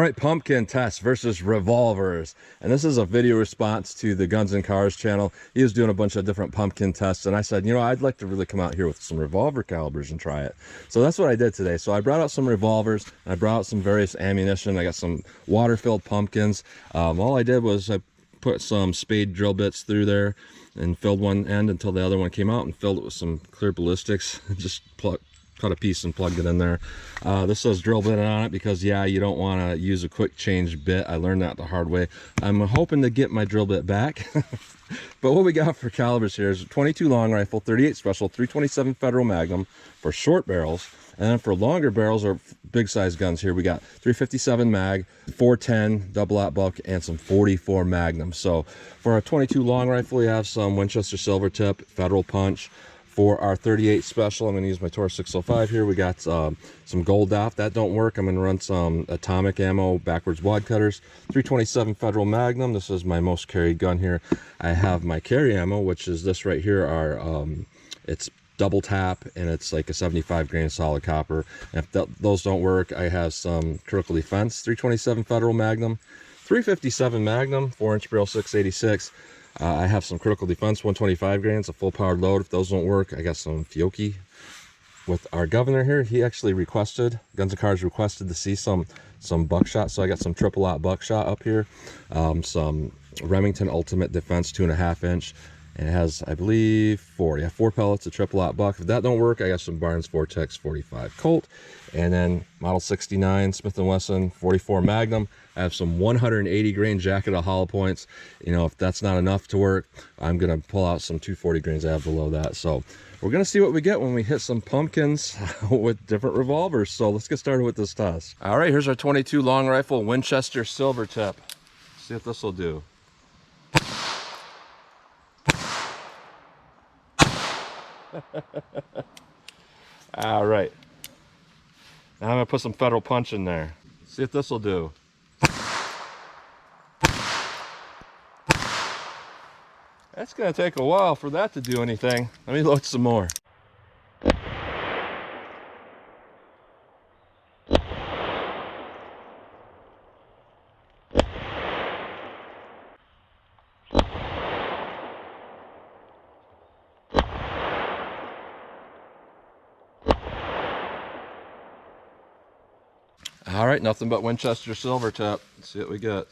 All right, pumpkin test versus revolvers. And this is a video response to the Guns and Cars channel. He was doing a bunch of different pumpkin tests, and I said, you know, I'd like to really come out here with some revolver calibers and try it. So that's what I did today. So I brought out some revolvers, and I brought out some various ammunition. I got some water-filled pumpkins. All I did was I put some spade drill bits through there and filled one end until the other one came out, and filled it with some clear ballistics. Just cut a piece and plugged it in there. This says drill bit on it because, yeah, you don't want to use a quick change bit. I learned that the hard way. I'm hoping to get my drill bit back. But what we got for calibers here is a 22 long rifle, 38 special, 327 Federal Magnum for short barrels. And then for longer barrels or big size guns here, we got 357 mag, 410 double aught buck, and some 44 Magnum. So for our 22 long rifle, we have some Winchester silver tip, Federal punch. For our 38 special, I'm going to use my Taurus 605 here. We got some gold dot. That don't work. I'm going to run some atomic ammo, backwards wad cutters. 327 Federal Magnum. This is my most carried gun here. I have my carry ammo, which is this right here. It's double tap, and it's like a 75 grain solid copper. And if those don't work, I have some critical defense. 327 Federal Magnum, 357 Magnum, 4-inch barrel 686. I have some critical defense 125 grains, a full powered load. If those don't work, I got some Fiocchi. With our governor here, he actually requested, Guns and Cars requested to see some buckshot, so I got some triple aught buckshot up here. Some Remington Ultimate Defense 2.5 inch, and it has, I believe, 4 pellets of triple aught buck. If that don't work, I got some Barnes Vortex 45 Colt, and then Model 69 Smith & Wesson 44 Magnum. I have some 180 grain jacket of hollow points. You know, if that's not enough to work, I'm gonna pull out some 240 grains I have below that. So we're gonna see what we get when we hit some pumpkins with different revolvers. So let's get started with this test. All right, here's our 22 long rifle Winchester silver tip. See if this will do. All right, now I'm gonna put some Federal punch in there. See if this will do. That's gonna take a while for that to do anything. Let me load some more. All right, nothing but Winchester silver tip. Let's see what we get.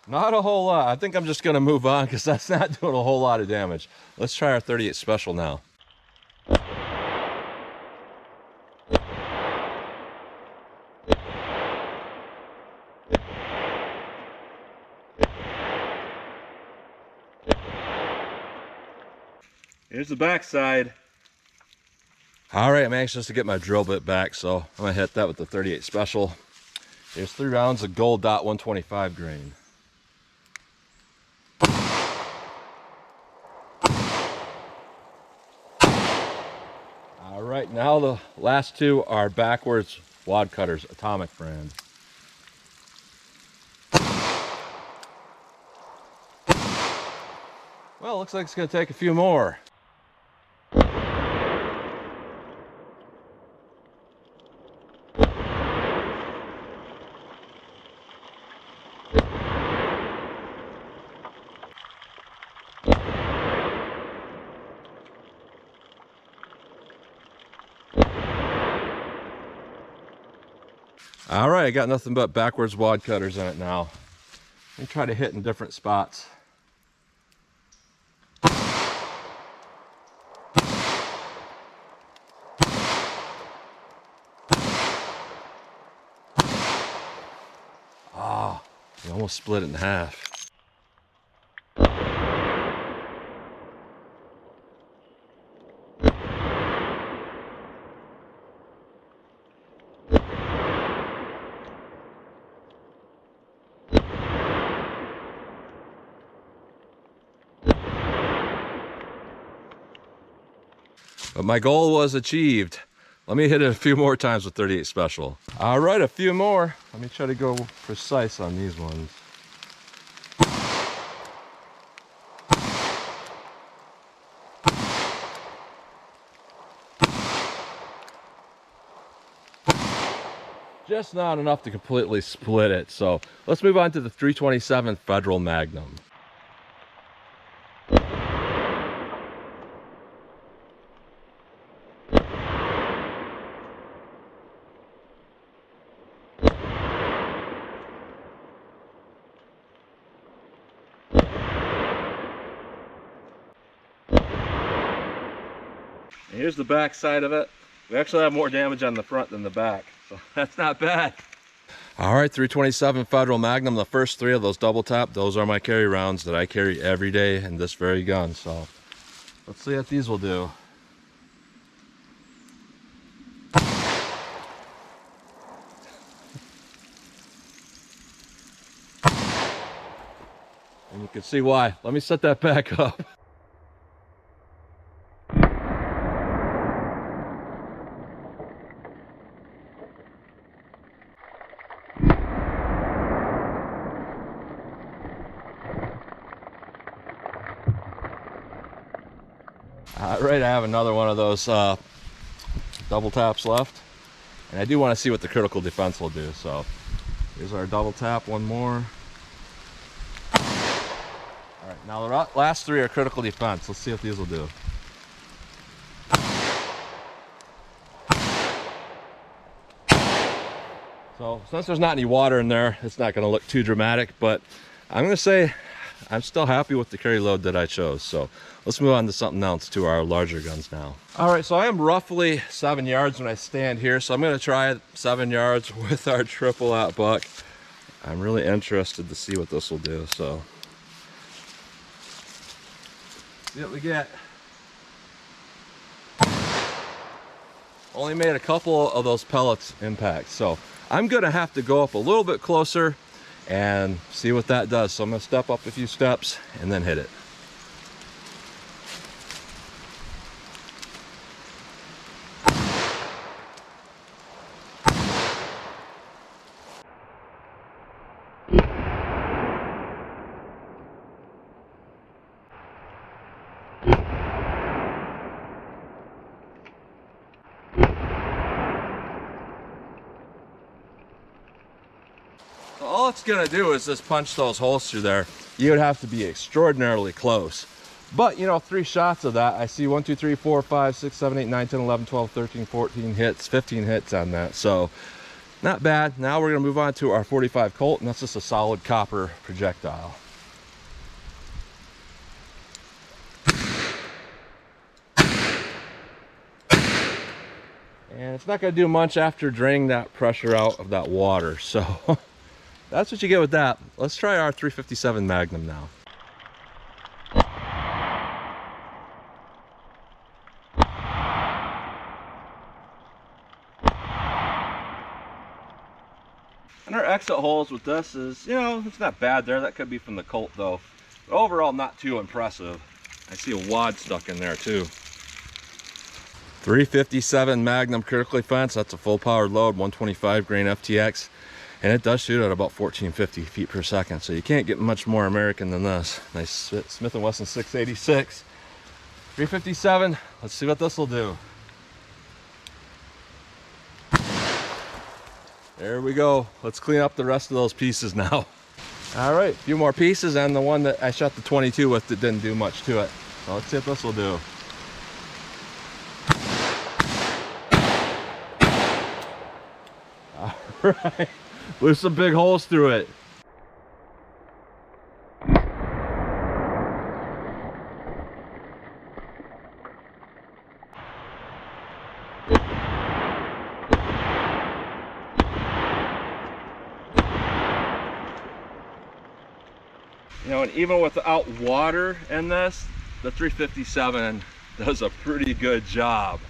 Not a whole lot. I think I'm just gonna move on because that's not doing a whole lot of damage. Let's try our 38 special now. Here's the back side. All right, I'm anxious to get my drill bit back, so I'm gonna hit that with the 38 special. Here's 3 rounds of gold dot 125 grain. All right, now the last 2 are backwards wad cutters, Atomic brand. Well, looks like it's gonna take a few more. All right, I got nothing but backwards wad cutters in it now. Let me try to hit in different spots. Ah, you almost split it in half. But my goal was achieved. Let me hit it a few more times with 38 special. All right, a few more. Let me try to go precise on these ones. just not enough to completely split it. So let's move on to the 327 Federal Magnum. And here's the back side of it. We actually have more damage on the front than the back, so that's not bad. All right, 327 Federal Magnum, the first 3 of those double tap, those are my carry rounds that I carry every day in this very gun. So let's see what these will do. And you can see why. Let me set that back up. All right, I have another one of those double taps left, and I do want to see what the critical defense will do. So here's our double tap, one more. All right, now the last 3 are critical defense. Let's see what these will do. So since there's not any water in there, it's not going to look too dramatic, but I'm going to say I'm still happy with the carry load that I chose. So let's move on to something else, to our larger guns now. All right, so I am roughly 7 yards when I stand here, so I'm going to try 7 yards with our triple-aught buck. I'm really interested to see what this will do. So see what we get. Only made a couple of those pellets impact, so I'm going to have to go up a little bit closer and see what that does. So I'm going to step up a few steps and then hit it. All it's gonna do is just punch those holes through there. You would have to be extraordinarily close. But you know, 3 shots of that, I see 1, 2, 3, 4, 5, 6, 7, 8, 9, 10, 11, 12, 13, 14 hits, 15 hits on that. So not bad. Now we're gonna move on to our 45 Colt, and that's just a solid copper projectile. And it's not gonna do much after draining that pressure out of that water. So that's what you get with that. Let's try our 357 Magnum now. And our exit holes with this is, you know, it's not bad there. That could be from the Colt though. But overall, not too impressive. I see a wad stuck in there too. 357 Magnum critical defense. That's a full powered load, 125 grain FTX. And it does shoot at about 1450 feet per second. So you can't get much more American than this. Nice Smith & Wesson 686. 357, let's see what this will do. There we go. Let's clean up the rest of those pieces now. All right, a few more pieces, and the one that I shot the 22 with that didn't do much to it. So let's see what this will do. All right, blew some big holes through it. You know, and even without water in this, the 357 does a pretty good job.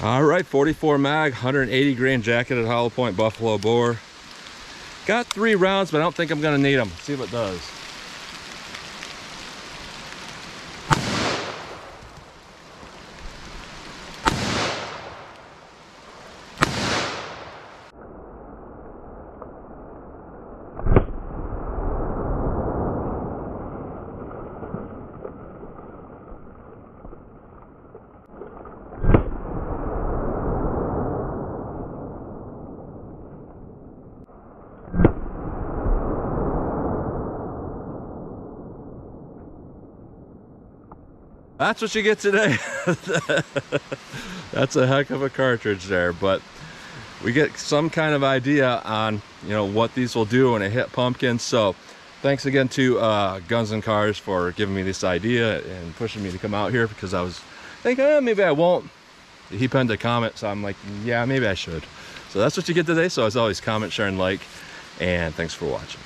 All right, 44 mag, 180 grain jacketed hollow point buffalo bore. Got 3 rounds, but I don't think I'm gonna need them. Let's see what it does. That's what you get today. That's a heck of a cartridge there, but we get some kind of idea on, you know, what these will do when it hit pumpkins. So thanks again to Guns and Cars for giving me this idea and pushing me to come out here, because I was thinking, maybe I won't. He penned a comment, so I'm like, yeah, maybe I should. So that's what you get today. So as always, comment, share, and like, and thanks for watching.